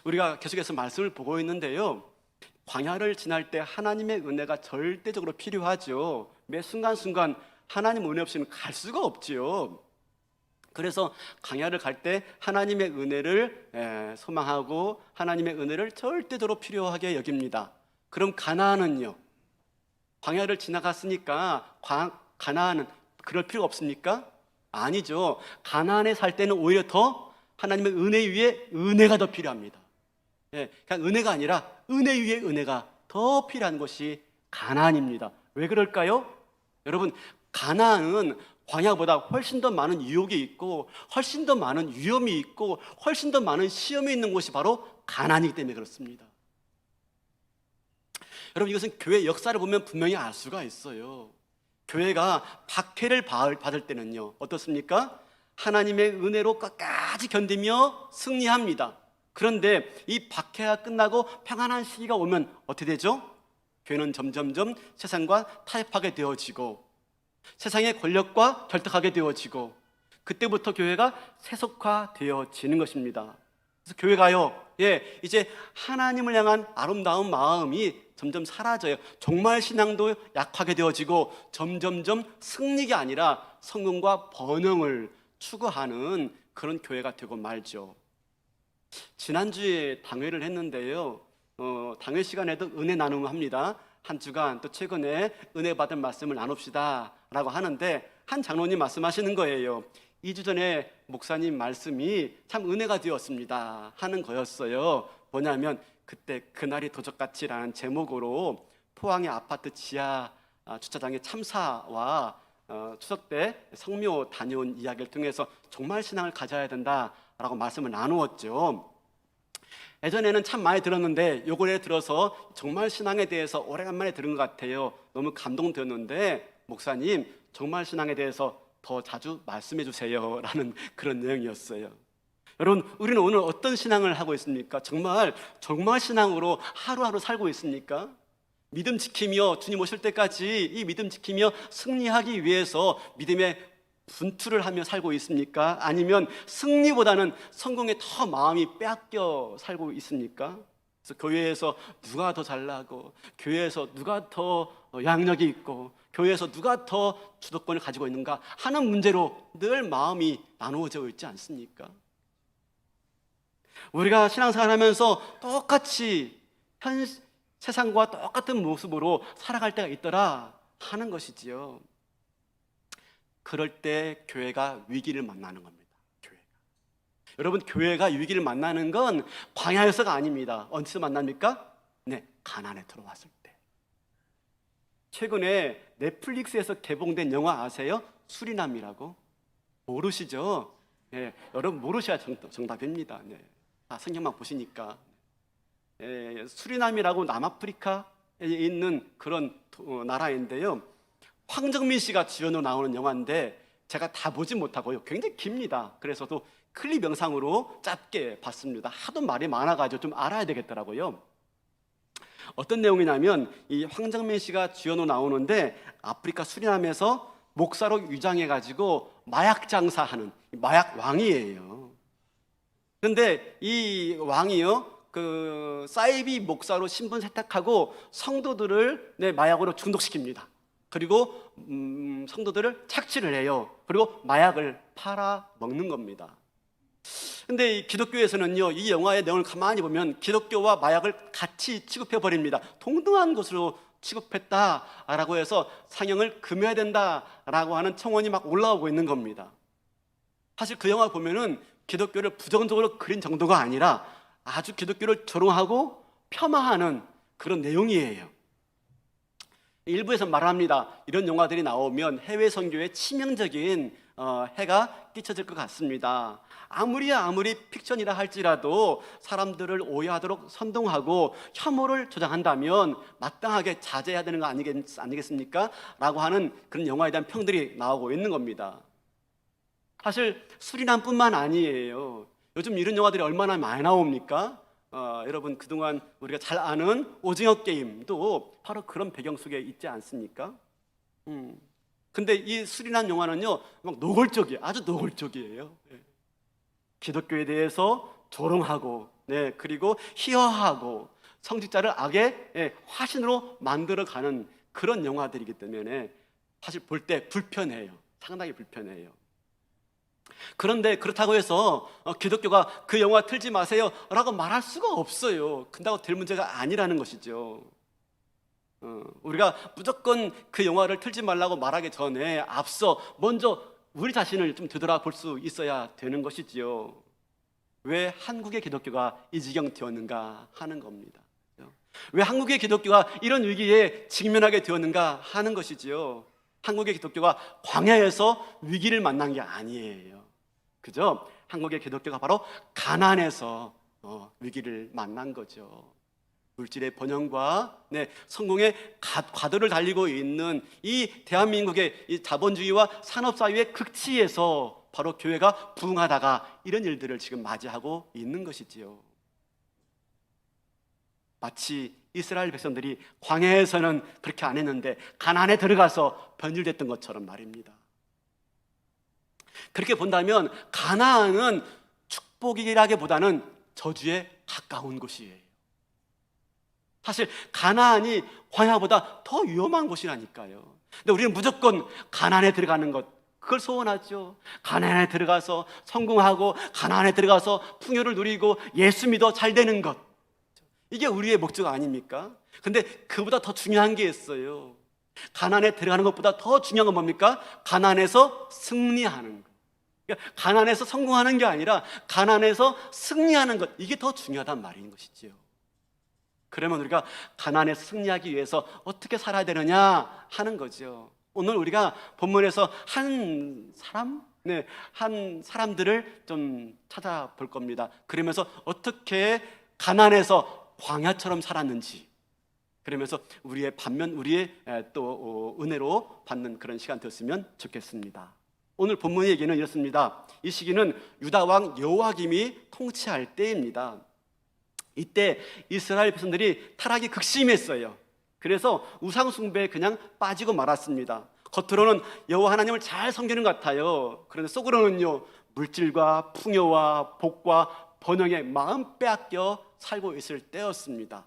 우리가 계속해서 말씀을 보고 있는데요, 광야를 지날 때 하나님의 은혜가 절대적으로 필요하죠. 매 순간순간 하나님 은혜 없이는 갈 수가 없지요. 그래서 광야를 갈 때 하나님의 은혜를 소망하고 하나님의 은혜를 절대적으로 필요하게 여깁니다. 그럼 가나안은요? 광야를 지나갔으니까 가나안은 그럴 필요가 없습니까? 아니죠. 가나안에 살 때는 오히려 더 하나님의 은혜 위에 은혜가 더 필요합니다. 그냥 은혜가 아니라 은혜 위에 은혜가 더 필요한 것이 가나안입니다. 왜 그럴까요? 여러분, 가나안은 광야보다 훨씬 더 많은 유혹이 있고 훨씬 더 많은 위험이 있고 훨씬 더 많은 시험이 있는 곳이 바로 가나안이기 때문에 그렇습니다. 여러분, 이것은 교회 역사를 보면 분명히 알 수가 있어요. 교회가 박해를 받을 때는요, 어떻습니까? 하나님의 은혜로 끝까지 견디며 승리합니다. 그런데 이 박해가 끝나고 평안한 시기가 오면 어떻게 되죠? 교회는 점점점 세상과 타협하게 되어지고 세상의 권력과 결탁하게 되어지고 그때부터 교회가 세속화되어지는 것입니다. 그래서 교회가요, 이제 하나님을 향한 아름다운 마음이 점점 사라져요. 종말 신앙도 약하게 되어지고 점점점 승리가 아니라 성공과 번영을 추구하는 그런 교회가 되고 말죠. 지난주에 당회를 했는데요, 당회 시간에도 은혜 나눔을 합니다. 한 주간 또 최근에 은혜 받은 말씀을 나눕시다 라고 하는데 한 장로님 말씀하시는 거예요. 2주 전에 목사님 말씀이 참 은혜가 되었습니다 하는 거였어요. 뭐냐면 그때 그날이 도적같이라는 제목으로 포항의 아파트 지하 주차장의 참사와 추석 때 성묘 다녀온 이야기를 통해서 정말 신앙을 가져야 된다라고 말씀을 나누었죠. 예전에는 참 많이 들었는데 요번에 들어서 정말 신앙에 대해서 오래간만에 들은 것 같아요. 너무 감동되었는데 목사님 정말 신앙에 대해서 더 자주 말씀해 주세요 라는 그런 내용이었어요. 여러분, 우리는 오늘 어떤 신앙을 하고 있습니까? 정말 신앙으로 하루하루 살고 있습니까? 믿음 지키며 주님 오실 때까지 이 믿음 지키며 승리하기 위해서 믿음의 분투를 하며 살고 있습니까? 아니면 승리보다는 성공에 더 마음이 빼앗겨 살고 있습니까? 그래서 교회에서 누가 더 잘나고 교회에서 누가 더 양력이 있고 교회에서 누가 더 주도권을 가지고 있는가 하는 문제로 늘 마음이 나누어져 있지 않습니까? 우리가 신앙생활하면서 똑같이 세상과 똑같은 모습으로 살아갈 때가 있더라 하는 것이지요. 그럴 때 교회가 위기를 만나는 겁니다. 여러분, 교회가 위기를 만나는 건 광야에서가 아닙니다. 어디서 만납니까? 가나안에 들어왔을 때. 최근에 넷플릭스에서 개봉된 영화 아세요? 수리남이라고? 모르시죠? 여러분 모르셔야 정답입니다. 성경만 보시니까. 수리남이라고 남아프리카에 있는 그런 나라인데요, 황정민 씨가 주연으로 나오는 영화인데 제가 다 보지 못하고요, 굉장히 깁니다. 그래서도 클립 영상으로 짧게 봤습니다. 하도 말이 많아가지고 좀 알아야 되겠더라고요. 어떤 내용이냐면 이 황정민 씨가 주연으로 나오는데 아프리카 수리남에서 목사로 위장해가지고 마약 장사하는 마약 왕이에요. 그런데 이 왕이요, 그 사이비 목사로 신분 세탁하고 성도들을 마약으로 중독시킵니다. 그리고 성도들을 착취를 해요. 그리고 마약을 팔아 먹는 겁니다. 근데 이 기독교에서는요, 이 영화의 내용을 가만히 보면 기독교와 마약을 같이 취급해 버립니다. 동등한 것으로 취급했다라고 해서 상영을 금해야 된다라고 하는 청원이 막 올라오고 있는 겁니다. 사실 그 영화 보면은 기독교를 부정적으로 그린 정도가 아니라 아주 기독교를 조롱하고 폄하하는 그런 내용이에요. 일부에서 말합니다. 이런 영화들이 나오면 해외 선교에 치명적인 해가 끼쳐질 것 같습니다. 아무리 픽션이라 할지라도 사람들을 오해하도록 선동하고 혐오를 조장한다면 마땅하게 자제해야 되는 거 아니겠습니까? 라고 하는 그런 영화에 대한 평들이 나오고 있는 겁니다. 사실 수리남뿐만 아니에요. 요즘 이런 영화들이 얼마나 많이 나옵니까? 여러분, 그동안 우리가 잘 아는 오징어 게임도 바로 그런 배경 속에 있지 않습니까? 근데 이 수리남 영화는요, 막 노골적이에요. 아주 노골적이에요. 기독교에 대해서 조롱하고 네, 그리고 희화하고 성직자를 악의 화신으로 만들어가는 그런 영화들이기 때문에 사실 볼 때 불편해요. 상당히 불편해요. 그런데 그렇다고 해서 기독교가 그 영화 틀지 마세요 라고 말할 수가 없어요. 근다고 될 문제가 아니라는 것이죠. 우리가 무조건 그 영화를 틀지 말라고 말하기 전에 앞서 먼저 우리 자신을 좀 되돌아볼 수 있어야 되는 것이지요. 왜 한국의 기독교가 이 지경 되었는가 하는 겁니다. 왜 한국의 기독교가 이런 위기에 직면하게 되었는가 하는 것이지요. 한국의 기독교가 광야에서 위기를 만난 게 아니에요. 그죠? 한국의 기독교가 바로 가난에서 위기를 만난 거죠. 물질의 번영과 성공의 과도를 달리고 있는 이 대한민국의 이 자본주의와 산업사회의 극치에서 바로 교회가 부흥하다가 이런 일들을 지금 맞이하고 있는 것이지요. 마치 이스라엘 백성들이 광야에서는 그렇게 안 했는데 가나안에 들어가서 변질됐던 것처럼 말입니다. 그렇게 본다면 가나안은 축복이라기보다는 저주에 가까운 곳이에요. 사실 가나안이 광야보다 더 위험한 곳이라니까요. 근데 우리는 무조건 가나안에 들어가는 것, 그걸 소원하죠. 가나안에 들어가서 성공하고 가나안에 들어가서 풍요를 누리고 예수 믿어 잘 되는 것, 이게 우리의 목적 아닙니까? 근데 그보다 더 중요한 게 있어요. 가나안에 들어가는 것보다 더 중요한 건 뭡니까? 가나안에서 승리하는 것. 그러니까 가나안에서 성공하는 게 아니라 가나안에서 승리하는 것, 이게 더 중요하단 말인 것이지요. 그러면 우리가 가나안에서 승리하기 위해서 어떻게 살아야 되느냐 하는 거죠. 오늘 우리가 본문에서 한 사람들을 좀 찾아볼 겁니다. 그러면서 어떻게 가나안에서 광야처럼 살았는지, 그러면서 우리의 또 은혜로 받는 그런 시간 되었으면 좋겠습니다. 오늘 본문의 얘기는 이렇습니다. 이 시기는 유다 왕 여호야김이 통치할 때입니다. 이때 이스라엘 백성들이 타락이 극심했어요. 그래서 우상 숭배에 그냥 빠지고 말았습니다. 겉으로는 여호와 하나님을 잘 섬기는 것 같아요. 그런데 속으로는요, 물질과 풍요와 복과 번영에 마음 빼앗겨 살고 있을 때였습니다.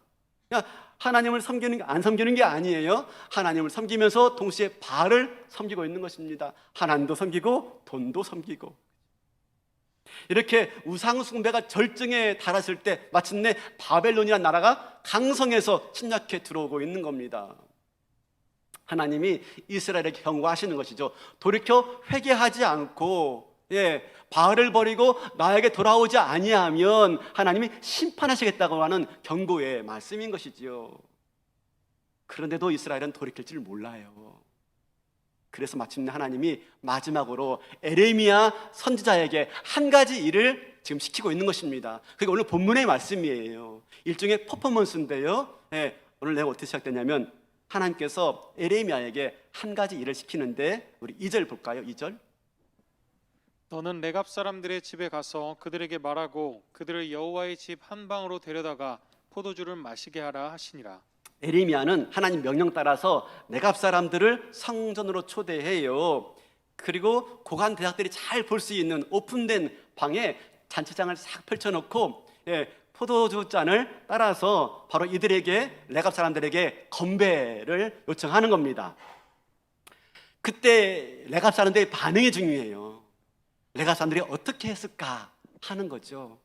하나님을 안 섬기는 게 아니에요. 하나님을 섬기면서 동시에 바알을 섬기고 있는 것입니다. 하나님도 섬기고 돈도 섬기고, 이렇게 우상 숭배가 절정에 달았을 때 마침내 바벨론이라는 나라가 강성해서 침략해 들어오고 있는 겁니다. 하나님이 이스라엘에게 경고하시는 것이죠. 돌이켜 회개하지 않고 바알을 버리고 나에게 돌아오지 아니하면 하나님이 심판하시겠다고 하는 경고의 말씀인 것이지요. 그런데도 이스라엘은 돌이킬 줄 몰라요. 그래서 마침내 하나님이 마지막으로 에레미야 선지자에게 한 가지 일을 지금 시키고 있는 것입니다. 그게 오늘 본문의 말씀이에요. 일종의 퍼포먼스인데요. 오늘 내가 어떻게 시작되냐면, 하나님께서 에레미야에게 한 가지 일을 시키는데, 우리 2절 볼까요? 2절. 너는 레갑 사람들의 집에 가서 그들에게 말하고 그들을 여호와의 집 한 방으로 데려다가 포도주를 마시게 하라 하시니라. 에레미야는 하나님 명령 따라서 레갑 사람들을 성전으로 초대해요. 그리고 고관 대학들이 잘 볼 수 있는 오픈된 방에 잔치장을 싹 펼쳐놓고 포도주 잔을 따라서 바로 이들에게, 레갑 사람들에게 건배를 요청하는 겁니다. 그때 레갑 사람들의 반응이 중요해요. 레갑 사람들이 어떻게 했을까 하는 거죠.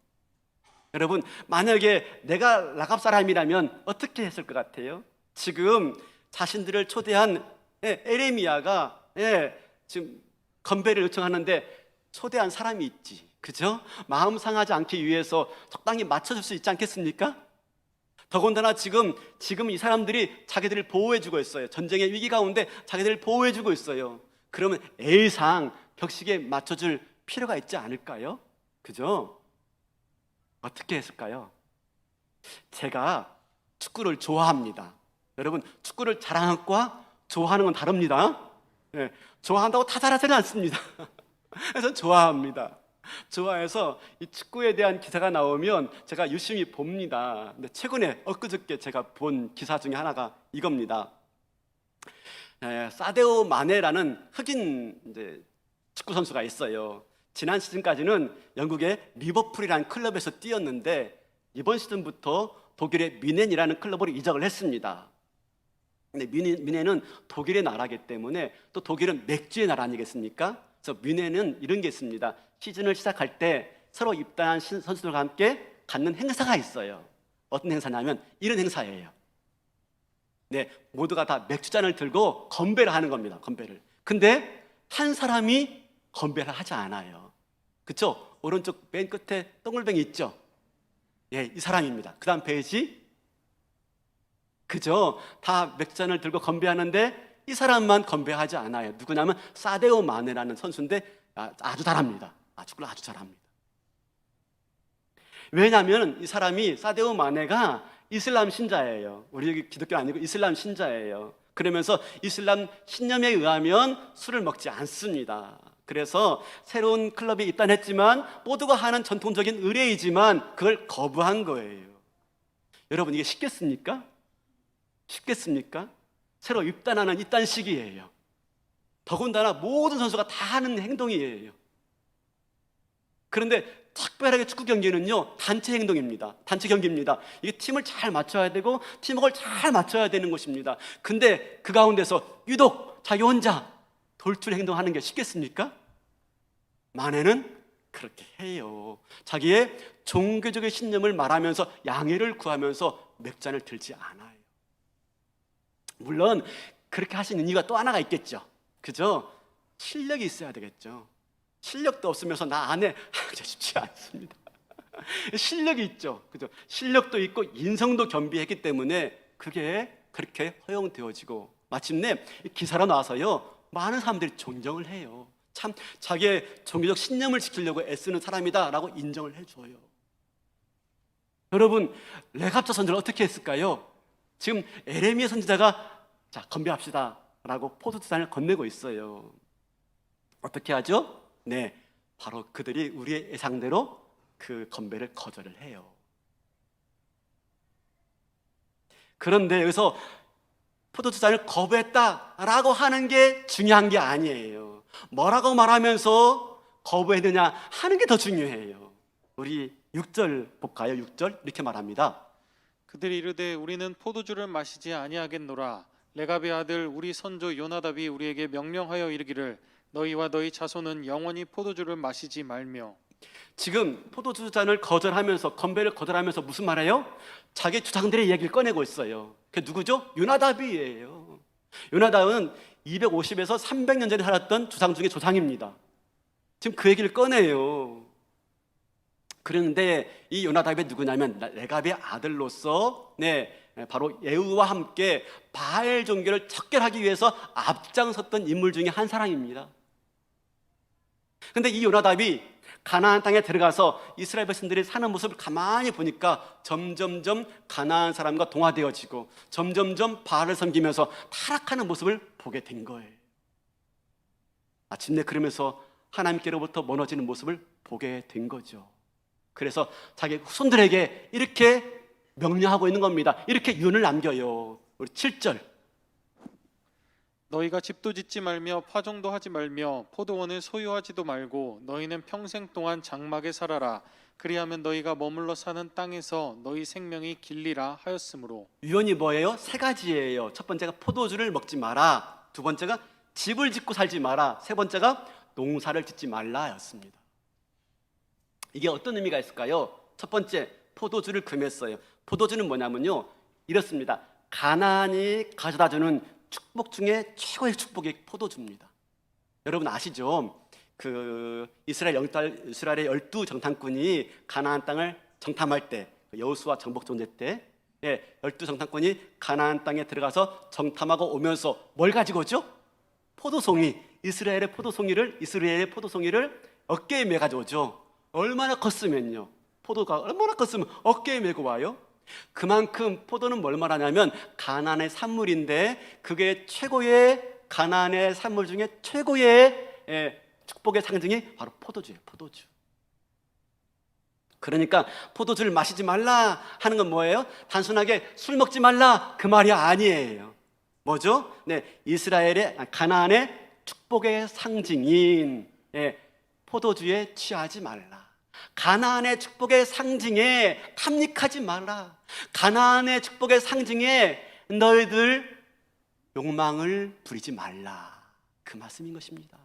여러분, 만약에 내가 레갑 사람이라면 어떻게 했을 것 같아요? 지금 자신들을 초대한 에레미야가 지금 건배를 요청하는데 초대한 사람이 있지, 그죠? 마음 상하지 않기 위해서 적당히 맞춰줄 수 있지 않겠습니까? 더군다나 지금 이 사람들이 자기들을 보호해주고 있어요. 전쟁의 위기 가운데 자기들을 보호해주고 있어요. 그러면 A상 격식에 맞춰줄 필요가 있지 않을까요? 그죠? 어떻게 했을까요? 제가 축구를 좋아합니다. 여러분, 축구를 잘하는 것과 좋아하는 건 다릅니다. 좋아한다고 다 잘하지는 않습니다. 그래서 좋아합니다. 좋아해서 이 축구에 대한 기사가 나오면 제가 유심히 봅니다. 근데 최근에 엊그저께 제가 본 기사 중에 하나가 이겁니다. 사데오 마네라는 흑인 축구 선수가 있어요. 지난 시즌까지는 영국의 리버풀이라는 클럽에서 뛰었는데 이번 시즌부터 독일의 뮌헨이라는 클럽으로 이적을 했습니다. 근데 뮌헨은 독일의 나라이기 때문에 또 독일은 맥주의 나라 아니겠습니까? 그래서 뮌헨은 이런 게 있습니다. 시즌을 시작할 때 새로 입단한 선수들과 함께 갖는 행사가 있어요. 어떤 행사냐면 이런 행사예요. 네, 모두가 다 맥주잔을 들고 건배를 하는 겁니다. 건배를. 근데 한 사람이 건배를 하지 않아요. 그렇죠? 오른쪽 맨 끝에 동글뱅이 있죠? 예, 이 사람입니다. 그 다음 페이지. 그죠? 다 맥주잔을 들고 건배하는데 이 사람만 건배하지 않아요. 누구냐면 사데오 마네라는 선수인데 아주 잘합니다. 축구를 아주 잘합니다. 왜냐하면 이 사람이 사데오 마네가 이슬람 신자예요. 우리 여기 기독교 아니고 이슬람 신자예요. 그러면서 이슬람 신념에 의하면 술을 먹지 않습니다. 그래서 새로운 클럽에 입단했지만 모두가 하는 전통적인 의례이지만 그걸 거부한 거예요. 여러분, 이게 쉽겠습니까? 쉽겠습니까? 새로 입단하는 입단 시기예요. 더군다나 모든 선수가 다 하는 행동이에요. 그런데 특별하게 축구 경기는요, 단체 행동입니다. 단체 경기입니다. 이게 팀을 잘 맞춰야 되고 팀워크를 잘 맞춰야 되는 것입니다. 근데 그 가운데서 유독 자기 혼자 돌출 행동하는 게 쉽겠습니까? 마네는 그렇게 해요. 자기의 종교적인 신념을 말하면서 양해를 구하면서 맥잔을 들지 않아요. 물론 그렇게 하시는 이유가 또 하나가 있겠죠. 그죠? 실력이 있어야 되겠죠. 실력도 없으면서 나 안 해. 쉽지 않습니다. 실력이 있죠. 그죠? 실력도 있고 인성도 겸비했기 때문에 그게 그렇게 허용되어지고 마침내 기사로 나와서요, 많은 사람들이 존경을 해요. 참 자기의 종교적 신념을 지키려고 애쓰는 사람이다라고 인정을 해줘요. 여러분, 레갑자 선지자를 어떻게 했을까요? 지금 에레미야 선지자가 자, 건배합시다 라고 포도주잔을 건네고 있어요. 어떻게 하죠? 네, 바로 그들이 우리의 예상대로 그 건배를 거절을 해요. 그런데 여기서 포도주잔을 거부했다라고 하는 게 중요한 게 아니에요. 뭐라고 말하면서 거부했느냐 하는 게 더 중요해요. 우리 6절 볼까요? 6절 이렇게 말합니다. 그들이 이르되 우리는 포도주를 마시지 아니하겠노라. 레갑의 아들 우리 선조 요나답이 우리에게 명령하여 이르기를 너희와 너희 자손은 영원히 포도주를 마시지 말며. 지금 포도주 잔을 거절하면서 건배를 거절하면서 무슨 말이에요? 자기 주장들의 얘기를 꺼내고 있어요. 그게 누구죠? 요나답이에요. 요나답은 250에서 300년 전에 살았던 주상 중에 조상입니다. 지금 그 얘기를 꺼내요. 그런데 이 요나답이 누구냐면 레갑의 아들로서 바로 예후와 함께 바알 종교를 척결하기 위해서 앞장섰던 인물 중에 한 사람입니다. 그런데 이 요나답이 가나안 땅에 들어가서 이스라엘 백성들이 사는 모습을 가만히 보니까 점점점 가나안 사람과 동화되어지고 점점점 바알을 섬기면서 타락하는 모습을 보게 된 거예요. 마침내 그러면서 하나님께로부터 멀어지는 모습을 보게 된 거죠. 그래서 자기 후손들에게 이렇게 명령하고 있는 겁니다. 이렇게 유언을 남겨요. 우리 7절. 너희가 집도 짓지 말며 파종도 하지 말며 포도원을 소유하지도 말고 너희는 평생 동안 장막에 살아라. 그리하면 너희가 머물러 사는 땅에서 너희 생명이 길리라 하였으므로. 유언이 뭐예요? 세 가지예요. 첫 번째가 포도주를 먹지 마라. 두 번째가 집을 짓고 살지 마라. 세 번째가 농사를 짓지 말라였습니다. 이게 어떤 의미가 있을까요? 첫 번째, 포도주를 금했어요. 포도주는 뭐냐면요, 이렇습니다. 가나안이 가져다주는 축복 중에 최고의 축복이 포도주입니다. 여러분 아시죠? 그 이스라엘의 12 정탐꾼이 가나안 땅을 정탐할 때, 여호수아 정복 존재 때 12 정탐꾼이 가나안 땅에 들어가서 정탐하고 오면서 뭘 가지고 오죠? 포도송이, 이스라엘의 포도송이를 어깨에 매 가져오죠. 얼마나 컸으면요, 포도가 얼마나 컸으면 어깨에 메고 와요? 그만큼 포도는 뭘 말하냐면 가나안의 산물인데 그게 최고의, 가나안의 산물 중에 최고의 축복의 상징이 바로 포도주예요. 포도주. 그러니까 포도주를 마시지 말라 하는 건 뭐예요? 단순하게 술 먹지 말라 그 말이 아니에요. 뭐죠? 이스라엘의, 가나안의 축복의 상징인 포도주에 취하지 말라. 가나안의 축복의 상징에 탐닉하지 말라. 가나안의 축복의 상징에 너희들 욕망을 부리지 말라. 그 말씀인 것입니다.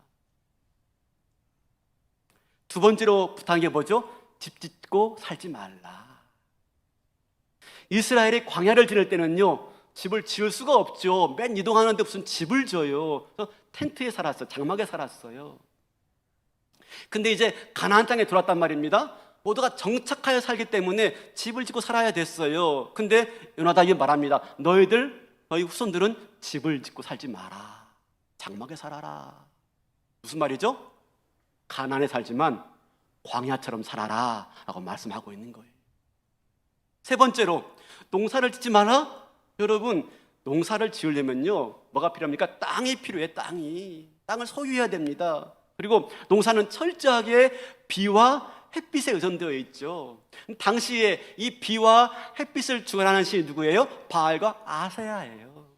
두 번째로 부탁한 게 뭐죠? 집 짓고 살지 말라. 이스라엘이 광야를 지낼 때는요, 집을 지을 수가 없죠. 맨 이동하는데 무슨 집을 져요. 그래서 텐트에 살았어요. 장막에 살았어요. 근데 이제 가나안 땅에 들어왔단 말입니다. 모두가 정착하여 살기 때문에 집을 짓고 살아야 됐어요. 근데 요나답이 말합니다. 너희 후손들은 집을 짓고 살지 마라. 장막에 살아라. 무슨 말이죠? 가나안에 살지만 광야처럼 살아라 라고 말씀하고 있는 거예요. 세 번째로, 농사를 짓지 마라. 여러분, 농사를 지으려면요, 뭐가 필요합니까? 땅이 필요해. 땅을 소유해야 됩니다. 그리고 농사는 철저하게 비와 햇빛에 의존되어 있죠. 당시에 이 비와 햇빛을 주관하는 신이 누구예요? 바알과 아세라예요.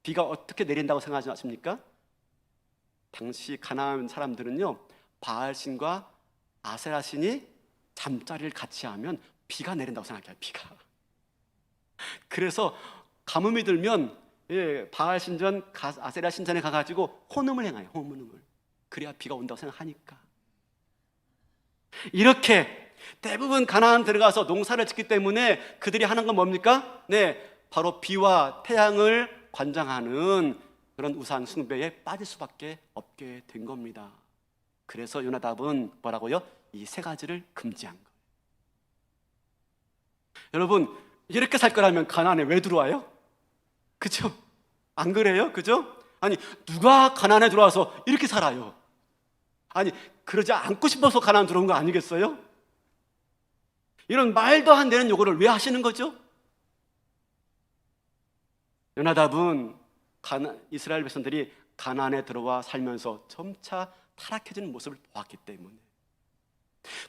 비가 어떻게 내린다고 생각하십니까? 당시 가나안 사람들은요, 바알 신과 아세라 신이 잠자리를 같이 하면 비가 내린다고 생각해요. 비가. 그래서 가뭄이 들면 바알 신전, 아세라 신전에 가가지고 혼음을 행해요. 혼음을. 그래야 비가 온다고 생각하니까. 이렇게 대부분 가나안 들어가서 농사를 짓기 때문에 그들이 하는 건 뭡니까? 바로 비와 태양을 관장하는 그런 우상 숭배에 빠질 수밖에 없게 된 겁니다. 그래서 요나답은 뭐라고요? 이 세 가지를 금지한 거예요. 여러분, 이렇게 살 거라면 가나안에 왜 들어와요? 그죠? 안 그래요? 그죠? 아니, 누가 가나안에 들어와서 이렇게 살아요? 아니, 그러지 않고 싶어서 가나안 들어온 거 아니겠어요? 이런 말도 안 되는 요구를 왜 하시는 거죠? 요나답은 이스라엘 백성들이 가나안에 들어와 살면서 점차 타락해지는 모습을 보았기 때문에,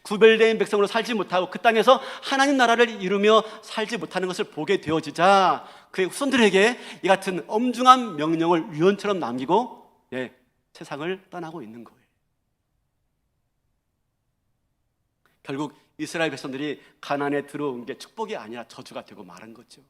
구별된 백성으로 살지 못하고 그 땅에서 하나님 나라를 이루며 살지 못하는 것을 보게 되어지자 그의 후손들에게 이 같은 엄중한 명령을 유언처럼 남기고 세상을 떠나고 있는 거예요. 결국 이스라엘 백성들이 가나안에 들어온 게 축복이 아니라 저주가 되고 말은 거죠.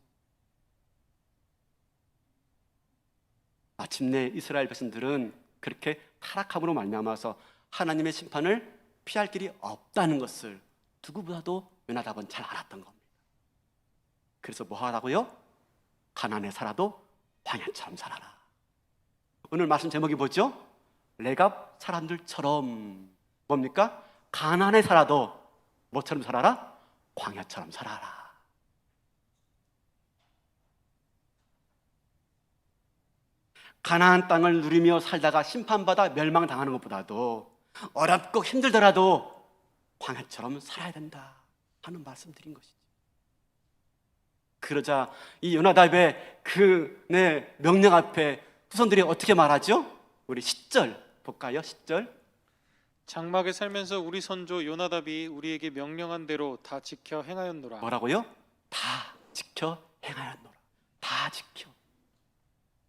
마침내 이스라엘 백성들은 그렇게 타락함으로 말미암아서 하나님의 심판을 피할 길이 없다는 것을 누구보다도 요나답은 잘 알았던 겁니다. 그래서 뭐 하라고요? 가나안에 살아도 광야처럼 살아라. 오늘 말씀 제목이 뭐죠? 레갑 사람들처럼. 뭡니까? 가나안에 살아도 뭐처럼 살아라? 광야처럼 살아라. 가나안 땅을 누리며 살다가 심판받아 멸망당하는 것보다도 어렵고 힘들더라도 광야처럼 살아야 된다 하는 말씀드린 것이죠. 그러자 이 요나답의 명령 앞에 후손들이 어떻게 말하죠? 우리 10절 볼까요? 10절. 장막에 살면서 우리 선조 요나답이 우리에게 명령한 대로 다 지켜 행하였노라. 뭐라고요? 다 지켜 행하였노라. 다 지켜.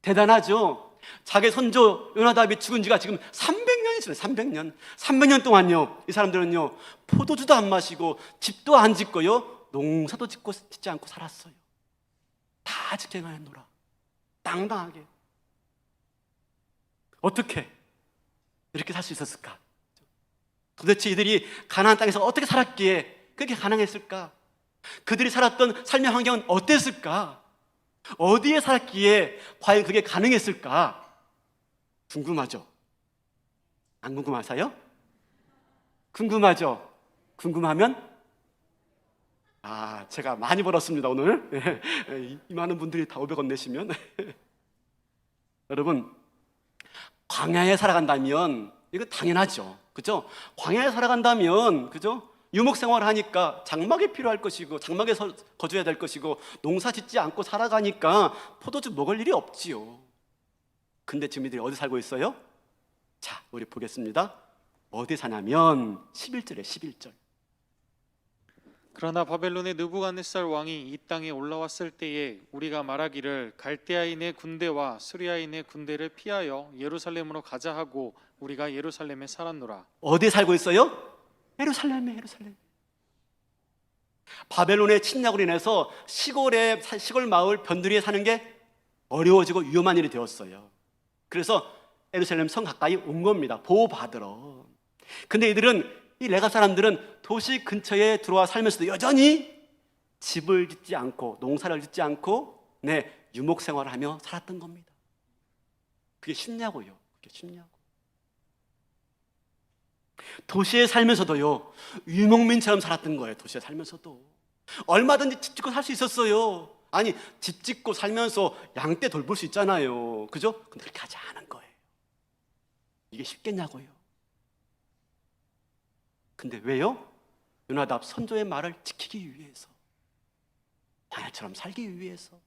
대단하죠? 자기 선조 요나답이 죽은 지가 지금 300년이 지났어요. 300년 동안요, 이 사람들은요, 포도주도 안 마시고 집도 안 짓고요, 농사도 짓지 않고 살았어요. 다 지켜 행하였노라. 당당하게. 어떻게 이렇게 살 수 있었을까? 도대체 이들이 가나안 땅에서 어떻게 살았기에 그렇게 가능했을까? 그들이 살았던 삶의 환경은 어땠을까? 어디에 살았기에 과연 그게 가능했을까? 궁금하죠? 안 궁금하세요? 궁금하죠? 궁금하면 제가 많이 벌었습니다 오늘. 이 많은 분들이 다 500원 내시면. 여러분, 광야에 살아간다면 이거 당연하죠, 그죠? 광야에 살아간다면, 그죠? 유목생활을 하니까 장막이 필요할 것이고 장막에서 거주해야 될 것이고 농사 짓지 않고 살아가니까 포도주 먹을 일이 없지요. 근데 지금 이들이 어디 살고 있어요? 자, 우리 보겠습니다. 어디 사냐면 11절에 11절. 그러나 바벨론의 느부갓네살 왕이 이 땅에 올라왔을 때에 우리가 말하기를 갈대아인의 군대와 수리아인의 군대를 피하여 예루살렘으로 가자 하고 우리가 예루살렘에 살았노라. 어디에 살고 있어요? 예루살렘에, 예루살렘. 바벨론의 침략으로 인해서 시골 마을 변두리에 사는 게 어려워지고 위험한 일이 되었어요. 그래서 예루살렘 성 가까이 온 겁니다. 보호받으러. 근데 이 레갑 사람들은 도시 근처에 들어와 살면서도 여전히 집을 짓지 않고 농사를 짓지 않고 유목 생활을 하며 살았던 겁니다. 그게 쉽냐고요. 그게 쉽냐고. 도시에 살면서도요, 유목민처럼 살았던 거예요. 도시에 살면서도 얼마든지 집 짓고 살 수 있었어요. 아니, 집 짓고 살면서 양떼 돌볼 수 있잖아요. 그죠? 근데 그렇게 하지 않은 거예요. 이게 쉽겠냐고요. 근데 왜요? 요나답 선조의 말을 지키기 위해서, 광야처럼 살기 위해서.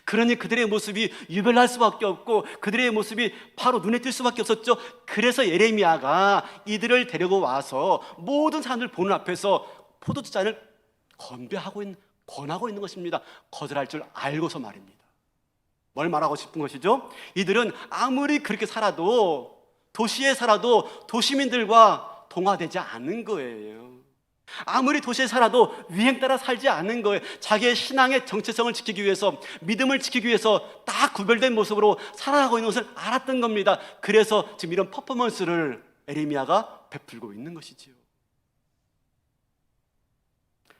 그러니 그들의 모습이 유별날 수밖에 없고 그들의 모습이 바로 눈에 띌 수밖에 없었죠. 그래서 예레미야가 이들을 데리고 와서 모든 사람들 보는 앞에서 포도주잔을 권하고 있는 것입니다. 거절할 줄 알고서 말입니다. 뭘 말하고 싶은 것이죠? 이들은 아무리 그렇게 살아도, 도시에 살아도 도시민들과 동화되지 않는 거예요. 아무리 도시에 살아도 유행 따라 살지 않는 거예요. 자기의 신앙의 정체성을 지키기 위해서, 믿음을 지키기 위해서 딱 구별된 모습으로 살아가고 있는 것을 알았던 겁니다. 그래서 지금 이런 퍼포먼스를 에레미야가 베풀고 있는 것이지요.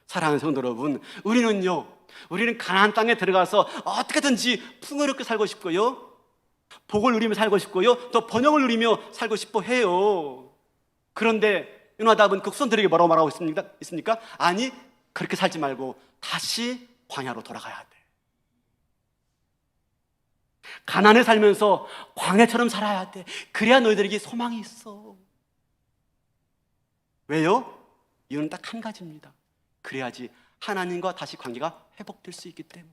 사랑하는 성도 여러분, 우리는 가나안 땅에 들어가서 어떻게든지 풍요롭게 살고 싶고요, 복을 누리며 살고 싶고요, 또 번영을 누리며 살고 싶어 해요. 그런데 요나답은 그 후손들에게 뭐라고 말하고 있습니까? 아니, 그렇게 살지 말고 다시 광야로 돌아가야 돼. 가나안에 살면서 광야처럼 살아야 돼. 그래야 너희들에게 소망이 있어. 왜요? 이유는 딱 한 가지입니다. 그래야지 하나님과 다시 관계가 회복될 수 있기 때문에.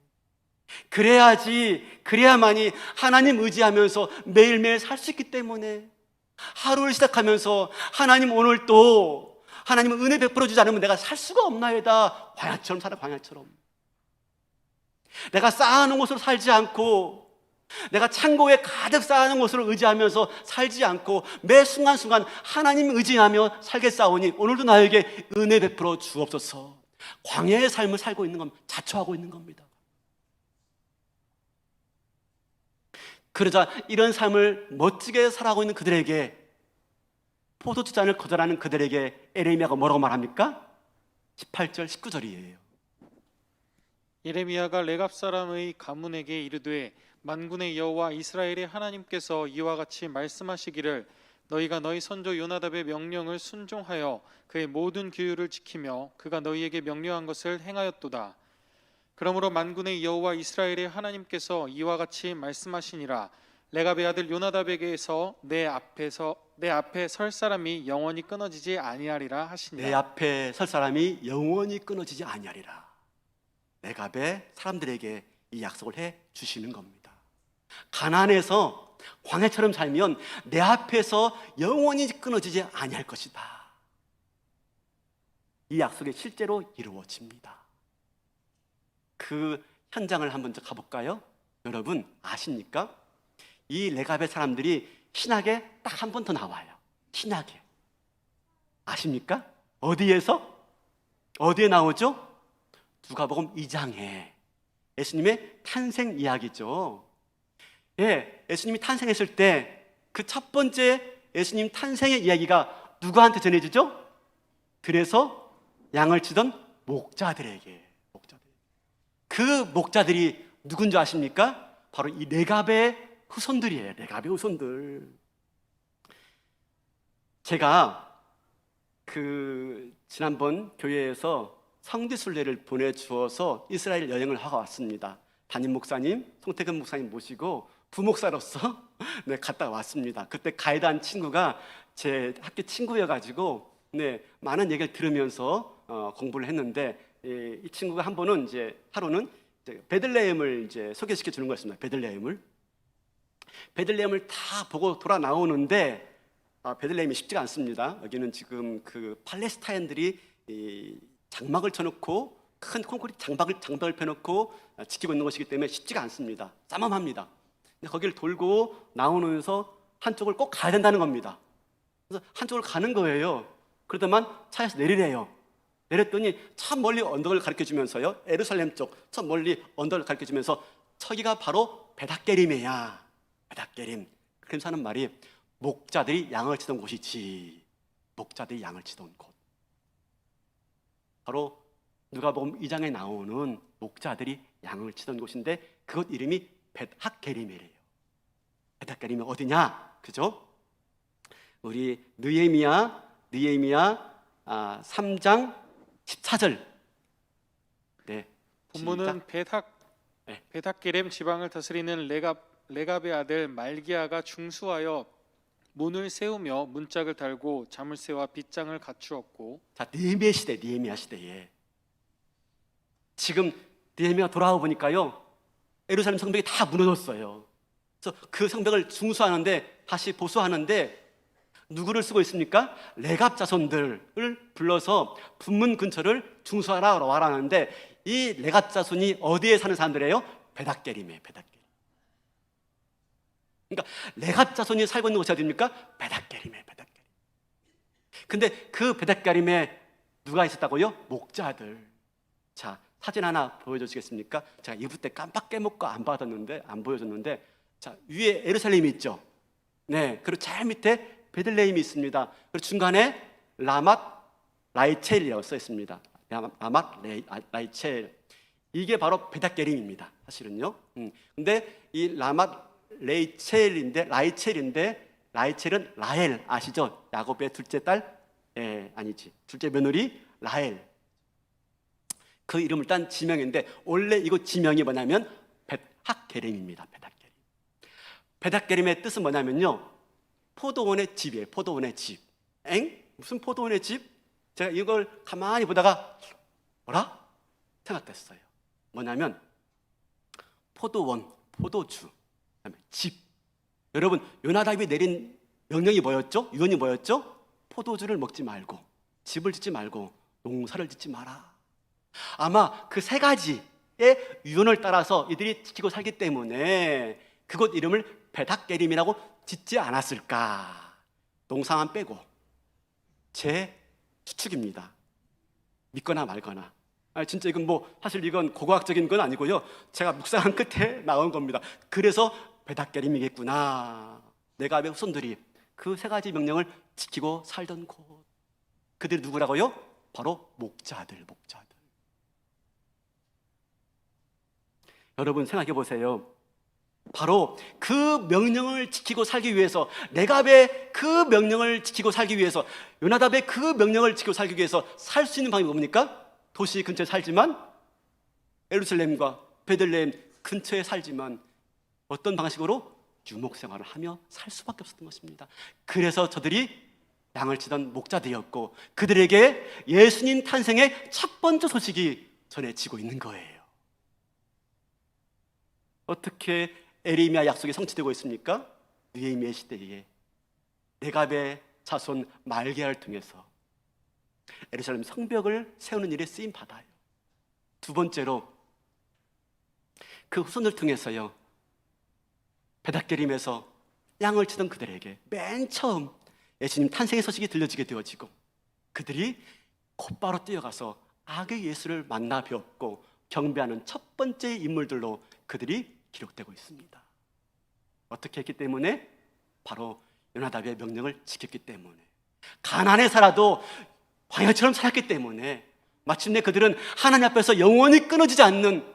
그래야만이 하나님 의지하면서 매일매일 살 수 있기 때문에. 하루를 시작하면서 하나님 오늘 또 하나님은 은혜 베풀어 주지 않으면 내가 살 수가 없나이다. 광야처럼 살아, 광야처럼. 내가 쌓아놓은 곳으로 살지 않고, 내가 창고에 가득 쌓아놓은 곳으로 의지하면서 살지 않고 매 순간순간 하나님 의지하며 살겠사오니 오늘도 나에게 은혜 베풀어 주옵소서. 광야의 삶을 살고 있는 겁니다. 자초하고 있는 겁니다. 그러자 이런 삶을 멋지게 살아가고 있는 그들에게, 포도주잔을 거절하는 그들에게 에레미야가 뭐라고 말합니까? 18절 19절이에요 예레미야가 레갑 사람의 가문에게 이르되 만군의 여호와 이스라엘의 하나님께서 이와 같이 말씀하시기를 너희가 너희 선조 요나답의 명령을 순종하여 그의 모든 규율을 지키며 그가 너희에게 명령한 것을 행하였도다. 그러므로 만군의 여호와 이스라엘의 하나님께서 이와 같이 말씀하시니라. 레갑의 아들 요나답에게서 내 앞에 설 사람이 영원히 끊어지지 아니하리라 하시니라. 내 앞에 설 사람이 영원히 끊어지지 아니하리라. 레갑의 사람들에게 이 약속을 해 주시는 겁니다. 가나안에서 광야처럼 살면 내 앞에서 영원히 끊어지지 아니할 것이다. 이 약속이 실제로 이루어집니다. 그 현장을 한번 가볼까요? 여러분 아십니까? 이 레갑의 사람들이 신약에 딱 한 번 더 나와요. 신약에. 아십니까? 어디에 나오죠? 누가복음 2장에 예수님의 탄생 이야기죠. 예, 예수님이 탄생했을 때 그 첫 번째 예수님 탄생의 이야기가 누구한테 전해지죠? 그래서 양을 치던 목자들에게. 그 목자들이 누군지 아십니까? 바로 이 레갑의 후손들이에요. 레갑의 후손들. 제가 지난번 교회에서 성지순례를 보내주어서 이스라엘 여행을 하고 왔습니다. 담임 목사님, 송태근 목사님 모시고 부목사로서 갔다 왔습니다. 그때 가이드한 친구가 제 학교 친구여가지고 많은 얘기를 들으면서 공부를 했는데, 이 친구가 한 번은 하루는 베들레헴을 소개시켜 주는 거였습니다. 베들레헴을 다 보고 돌아 나오는데, 베들레헴이 쉽지가 않습니다. 여기는 지금 그 팔레스타인들이 장막을 쳐놓고 큰 콘크리트 장벽을 펴놓고 지키고 있는 것이기 때문에 쉽지가 않습니다. 쌈함합니다. 근데 거기를 돌고 나오면서 한쪽을 꼭 가야 된다는 겁니다. 그래서 한쪽을 가는 거예요. 그러더만 차에서 내리래요. 내렸더니 저 멀리 언덕을 가르쳐주면서요, 예루살렘 쪽 저 멀리 언덕을 가르쳐주면서 저기가 바로 베닷게림이야. 베닷게림. 그래서 하는 말이 목자들이 양을 치던 곳이지. 목자들이 양을 치던 곳. 바로 누가복음 2장에 나오는 목자들이 양을 치던 곳인데 그곳 이름이 벳학게림이래요. 벳학게림이 어디냐? 그죠? 우리 느헤미야 3장 14절. 네. 본문은 네. 베닥게렘 지방을 다스리는 레갑의 아들 말기야가 중수하여 문을 세우며 문짝을 달고 자물쇠와 빗장을 갖추었고. 자, 느헤미야 시대에 지금 느헤미야가 돌아와 보니까요, 예루살렘 성벽이 다 무너졌어요. 그래서 그 성벽을 중수하는데, 다시 보수하는데 누구를 쓰고 있습니까? 레갑 자손들을 불러서 분문 근처를 중수하라 하는데, 이 레갑 자손이 어디에 사는 사람들이에요? 베닷게림이에요. 베닷게림. 그러니까 레갑 자손이 살고 있는 곳이 어디입니까? 베닷게림이에요. 베닷게림. 근데 그 베닷게림에 누가 있었다고요? 목자들. 자, 사진 하나 보여주시겠습니까? 제가 이부 때 깜빡 깨먹고 안 보여줬는데, 자, 위에 예루살렘이 있죠. 네, 그리고 제일 밑에 베들레헴이 있습니다. 그리고 중간에 라맛 라이첼이라고 써 있습니다. 라맛 라이첼. 이게 바로 베닷게림입니다. 사실은요. 근데 이 라맛 라이첼인데 라이첼은 라헬 아시죠? 야곱의 둘째 딸? 아니지. 둘째 며느리 라헬. 그 이름을 딴 지명인데 원래 이거 지명이 뭐냐면 벳학게림입니다. 베닷게림. 베닷게림의 뜻은 뭐냐면요, 포도원의 집이에요. 포도원의 집. 무슨 포도원의 집? 제가 이걸 가만히 보다가 뭐라? 생각됐어요. 뭐냐면 포도원, 포도주, 그다음에 집. 여러분, 요나답이 내린 명령이 뭐였죠? 유언이 뭐였죠? 포도주를 먹지 말고, 집을 짓지 말고, 농사를 짓지 마라. 아마 그 세 가지의 유언을 따라서 이들이 지키고 살기 때문에 그곳 이름을 베닷게림이라고 짓지 않았을까. 농사만 빼고. 제 추측입니다. 믿거나 말거나. 진짜 이건 사실 이건 고고학적인 건 아니고요, 제가 묵상한 끝에 나온 겁니다. 그래서 베닷게림이겠구나. 레갑의 후손들이 그 세 가지 명령을 지키고 살던 곳. 그들이 누구라고요? 바로 목자들. 여러분 생각해 보세요. 바로 그 명령을 지키고 살기 위해서, 레갑의 그 명령을 지키고 살기 위해서, 요나답의 그 명령을 지키고 살기 위해서 살 수 있는 방법이 뭡니까? 도시 근처에 살지만, 예루살렘과 베들레헴 근처에 살지만 어떤 방식으로? 유목 생활을 하며 살 수밖에 없었던 것입니다. 그래서 저들이 양을 치던 목자들이었고 그들에게 예수님 탄생의 첫 번째 소식이 전해지고 있는 거예요. 어떻게 에레미야 약속이 성취되고 있습니까? 느헤미야 시대에 레갑의 자손 말게야를 통해서 예루살렘 성벽을 세우는 일에 쓰임 받아요. 두 번째로 그 후손을 통해서요, 베닷게림에서 양을 치던 그들에게 맨 처음 예수님 탄생의 소식이 들려지게 되어지고 그들이 곧바로 뛰어가서 아기 예수를 만나 뵈었고 경배하는 첫 번째 인물들로 그들이 기록되고 있습니다. 어떻게 했기 때문에? 바로 요나답의 명령을 지켰기 때문에, 가난에 살아도 광야처럼 살았기 때문에, 마침내 그들은 하나님 앞에서 영원히 끊어지지 않는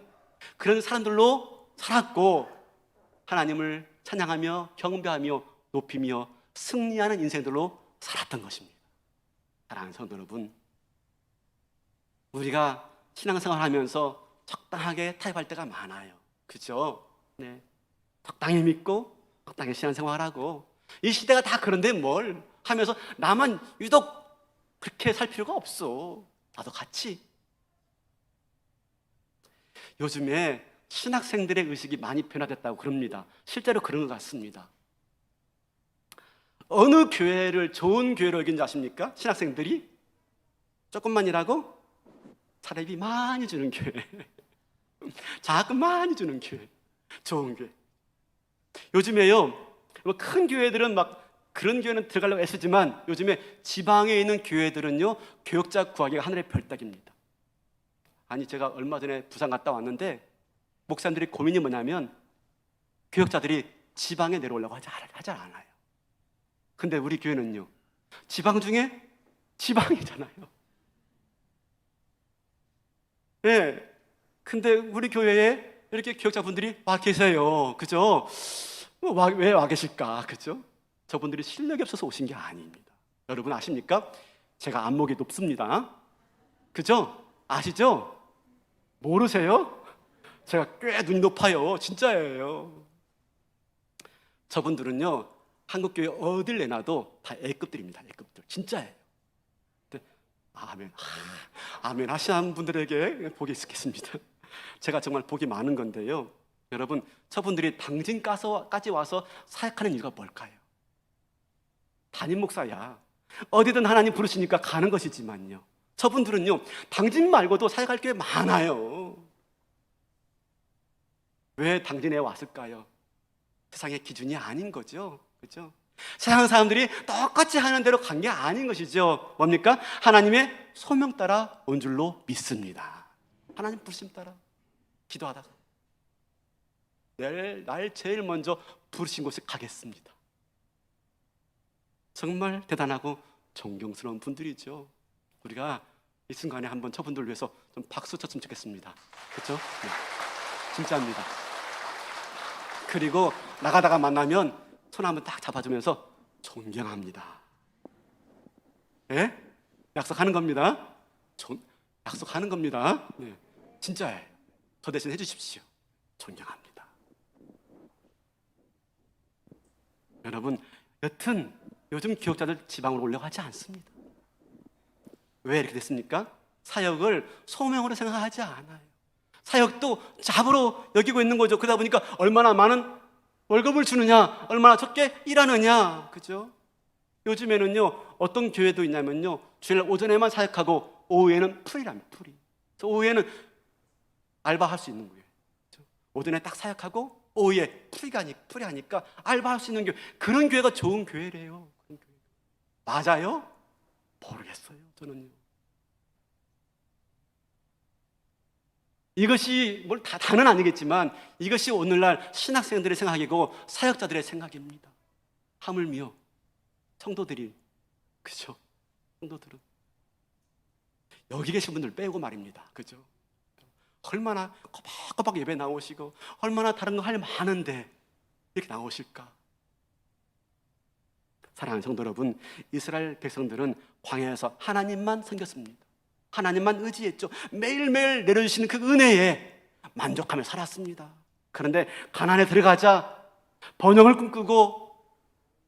그런 사람들로 살았고 하나님을 찬양하며 경배하며 높이며 승리하는 인생들로 살았던 것입니다. 사랑하는 성도 여러분, 우리가 신앙생활하면서 적당하게 타협할 때가 많아요. 그죠? 네. 적당히 믿고 적당히 신앙생활하고, 이 시대가 다 그런데 뭘 하면서 나만 유독 그렇게 살 필요가 없어. 나도 같이. 요즘에 신학생들의 의식이 많이 변화됐다고 그럽니다. 실제로 그런 것 같습니다. 어느 교회를 좋은 교회로 여긴지 아십니까? 신학생들이 조금만이라고 사례비 많이 주는 교회, 자금 많이 주는 교회, 좋은 교회. 요즘에요, 큰 교회들은 막 그런 교회는 들어가려고 애쓰지만 요즘에 지방에 있는 교회들은요, 교역자 구하기가 하늘의 별따기입니다. 아니, 제가 얼마 전에 부산 갔다 왔는데 목사님들이 고민이 뭐냐면 교역자들이 지방에 내려오려고 하지 않아요. 근데 우리 교회는요, 지방 중에 지방이잖아요. 네. 근데 우리 교회에 이렇게 교역자분들이 와 계세요. 그죠? 왜 와 계실까? 그죠? 저분들이 실력이 없어서 오신 게 아닙니다. 여러분 아십니까? 제가 안목이 높습니다. 그죠? 아시죠? 모르세요? 제가 꽤 눈이 높아요. 진짜예요. 저분들은요, 한국교회 어딜 내놔도 다 A급들입니다. A급들. 진짜예요. 근데 아멘. 아멘 하시는 분들에게 복이 있겠습니다. 제가 정말 복이 많은 건데요, 여러분, 저분들이 당진까지 와서 사역하는 이유가 뭘까요? 담임 목사야, 어디든 하나님 부르시니까 가는 것이지만요, 저분들은요, 당진 말고도 사역할 게 많아요. 왜 당진에 왔을까요? 세상의 기준이 아닌 거죠. 그죠? 세상 사람들이 똑같이 하는 대로 간 게 아닌 것이죠. 뭡니까? 하나님의 소명 따라 온 줄로 믿습니다. 하나님 부르심 따라 기도하다가 날 제일 먼저 부르신 곳에 가겠습니다. 정말 대단하고 존경스러운 분들이죠. 우리가 이 순간에 한번 저분들 위해서 좀 박수 쳤으면 좋겠습니다. 그렇죠? 네. 진짜입니다. 그리고 나가다가 만나면 손 한번 딱 잡아주면서 존경합니다. 예? 약속하는 겁니다. 약속하는 겁니다. 네. 진짜예요. 저 대신 해주십시오. 존경합니다. 여러분, 여튼 요즘 기억자들 지방으로 오려고 하지 않습니다. 왜 이렇게 됐습니까? 사역을 소명으로 생각하지 않아요. 사역도 잡으로 여기고 있는 거죠. 그러다 보니까 얼마나 많은 월급을 주느냐, 얼마나 적게 일하느냐, 그죠? 요즘에는요, 어떤 교회도 있냐면요, 주일 오전에만 사역하고 오후에는 풀이랍니다. 풀이. 그래서 오후에는 알바할 수 있는 거예요. 그죠? 오전에 딱 사역하고 오후에 풀이하니까 알바할 수 있는 교회, 그런 교회가 좋은 교회래요. 그런 교회. 맞아요? 모르겠어요, 저는요. 이것이 다는 아니겠지만 이것이 오늘날 신학생들의 생각이고 사역자들의 생각입니다. 하물며 성도들이, 그죠? 성도들은 여기 계신 분들 빼고 말입니다. 그죠? 얼마나 꼬박꼬박 예배 나오시고 얼마나 다른 거 할 많은데 이렇게 나오실까? 사랑하는 성도 여러분, 이스라엘 백성들은 광야에서 하나님만 섬겼습니다. 하나님만 의지했죠. 매일매일 내려주시는 그 은혜에 만족하며 살았습니다. 그런데 가나안에 들어가자 번영을 꿈꾸고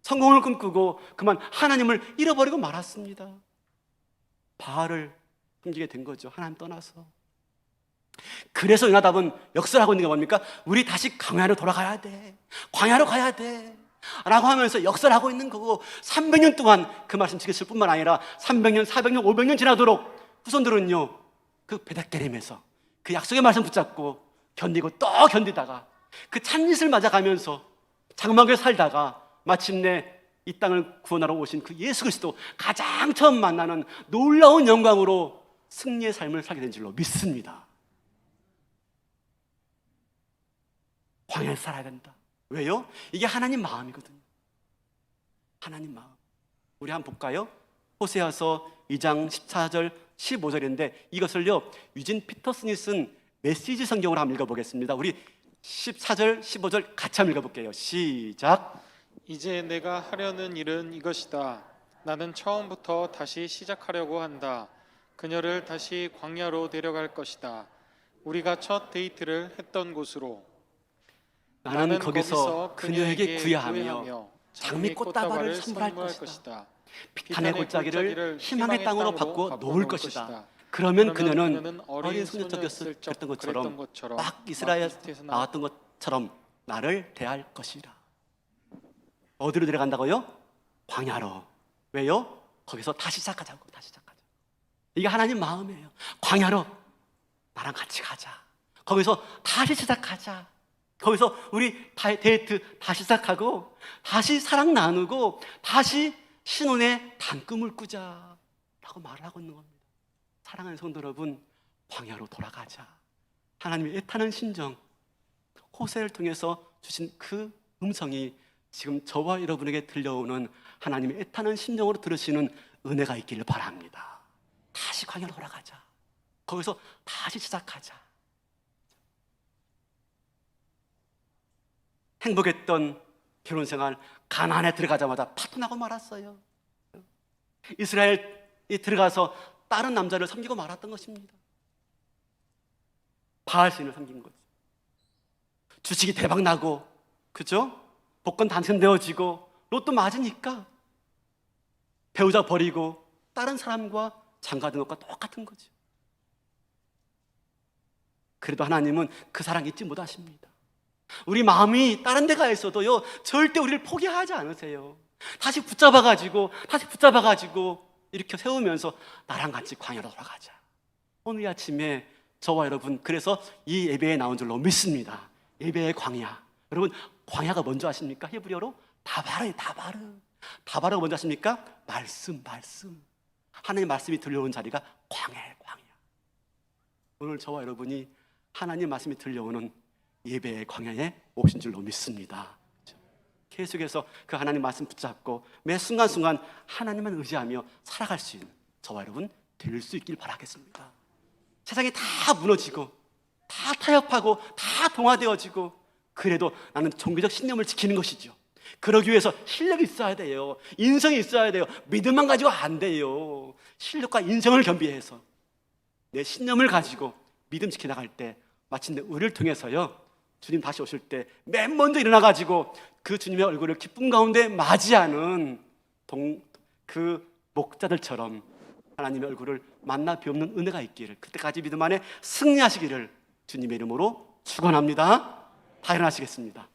성공을 꿈꾸고 그만 하나님을 잃어버리고 말았습니다. 바알을 섬기게 된 거죠. 하나님 떠나서. 그래서 요나답은 역설하고 있는 게 뭡니까? 우리 다시 광야로 돌아가야 돼. 광야로 가야 돼. 라고 하면서 역설하고 있는 거고, 300년 동안 그 말씀 지켰을 뿐만 아니라 300년, 400년, 500년 지나도록 후손들은요, 그 베델게림에서 그 약속의 말씀 붙잡고 견디고 또 견디다가 그 찬짓을 맞아가면서 장막에 살다가 마침내 이 땅을 구원하러 오신 그 예수 그리스도 가장 처음 만나는 놀라운 영광으로 승리의 삶을 살게 된 줄로 믿습니다. 광야에서 살아야 된다. 왜요? 이게 하나님 마음이거든요. 하나님 마음. 우리 한번 볼까요? 호세아서 2장 14절 15절인데 이것을요, 유진 피터슨이 쓴 메시지 성경으로 한번 읽어보겠습니다. 우리 14절 15절 같이 한번 읽어볼게요. 시작. 이제 내가 하려는 일은 이것이다. 나는 처음부터 다시 시작하려고 한다. 그녀를 다시 광야로 데려갈 것이다. 우리가 첫 데이트를 했던 곳으로. 나는 거기서 그녀에게 구애하며 장미 꽃다발을 선물할 것이다. 비탄의 골짜기를 희망의 땅으로 바꾸어 놓을 것이다. 그러면 그녀는 어린 소녀였을 것처럼 막 이스라엘에 나왔던 것처럼 나를 대할 것이라. 어디로 데려간다고요? 광야로. 왜요? 거기서 다시 시작하자고. 다시 시작하자. 이게 하나님 마음이에요. 광야로 나랑 같이 가자. 거기서 다시 시작하자. 거기서 우리 데이트 다시 시작하고 다시 사랑 나누고 다시 신혼의 단꿈을 꾸자라고 말을 하고 있는 겁니다. 사랑하는 성도 여러분, 광야로 돌아가자. 하나님의 애타는 심정, 호세를 통해서 주신 그 음성이 지금 저와 여러분에게 들려오는 하나님의 애타는 심정으로 들으시는 은혜가 있기를 바랍니다. 다시 광야로 돌아가자. 거기서 다시 시작하자. 행복했던 결혼생활, 가나안에 들어가자마자 파토나고 말았어요. 이스라엘이 들어가서 다른 남자를 섬기고 말았던 것입니다. 바알신을 섬긴 거죠. 주식이 대박나고, 그죠? 복권 당첨되어지고 로또 맞으니까 배우자 버리고 다른 사람과 장가든 것과 똑같은 거죠. 그래도 하나님은 그 사랑 잊지 못하십니다. 우리 마음이 다른 데 가 있어도요, 절대 우리를 포기하지 않으세요. 다시 붙잡아가지고 이렇게 세우면서 나랑 같이 광야로 돌아가자. 오늘 아침에 저와 여러분, 그래서 이 예배에 나온 줄로 믿습니다. 예배의 광야. 여러분, 광야가 뭔지 아십니까? 히브리어로 다바르. 다바르가 뭔지 아십니까? 말씀. 하나님의 말씀이 들려오는 자리가 광야예요, 광야. 오늘 저와 여러분이 하나님 말씀이 들려오는 예배의 광야에 오신 줄로 믿습니다. 계속해서 그 하나님 말씀 붙잡고 매 순간순간 하나님만 의지하며 살아갈 수 있는 저와 여러분 될 수 있길 바라겠습니다. 세상이 다 무너지고 다 타협하고 다 동화되어지고, 그래도 나는 종교적 신념을 지키는 것이죠. 그러기 위해서 실력이 있어야 돼요. 인성이 있어야 돼요. 믿음만 가지고 안 돼요. 실력과 인성을 겸비해서 내 신념을 가지고 믿음 지켜나갈 때 마침내 우리를 통해서요, 주님 다시 오실 때 맨 먼저 일어나가지고 그 주님의 얼굴을 기쁨 가운데 맞이하는 그 목자들처럼 하나님의 얼굴을 만나 뵙는 은혜가 있기를, 그때까지 믿음 안에 승리하시기를 주님의 이름으로 축원합니다. 다 일어나시겠습니다.